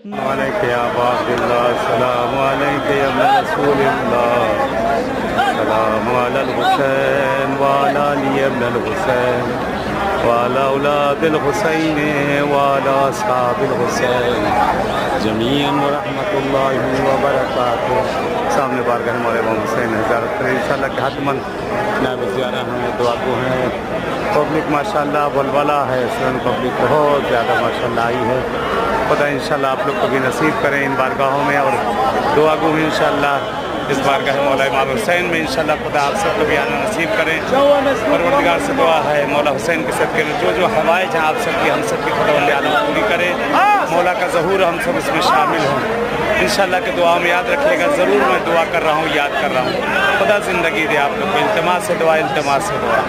علیک یا ابا عبداللہ، السلام علیک یا ابن رسول اللہ، السلام علی الحسین وعلی علی ابن الحسین وعلی اولاد الحسین وعلی اصحاب الحسین جمیعاً ورحمۃ اللہ وبرکاتہ۔ سامنے بارگاہ مولا امام حسین ہے زیارت کریں انشاءاللہ کہ حتماً نائب زیارہ ہمیں دعا کو ہیں۔ پبلک ماشاءاللہ ولولہ ہے، سرن پبلک بہت زیادہ ماشاءاللہ آئی ہے۔ خدا انشاءاللہ آپ لوگ کو بھی نصیب کریں ان بارگاہوں میں، اور دعا گو ہیں انشاءاللہ اس بارگاہ مولا امام حسین میں انشاءاللہ خدا آپ سب کو بھی آنا نصیب کریں۔ پروردگار سے دعا ہے مولا حسین کے صدقے میں جو حوائج ہیں آپ سب کی ہم سب کی خدا ولی عالم پوری کرے، مولا کا ظہور ہم سب اس میں شامل ہوں انشاءاللہ کہ دعا میں یاد رکھیے گا، ضرور میں دعا کر رہا ہوں، یاد کر رہا ہوں۔ خدا زندگی دے آپ لوگ کو، التماس سے دعا، التماس سے دعا۔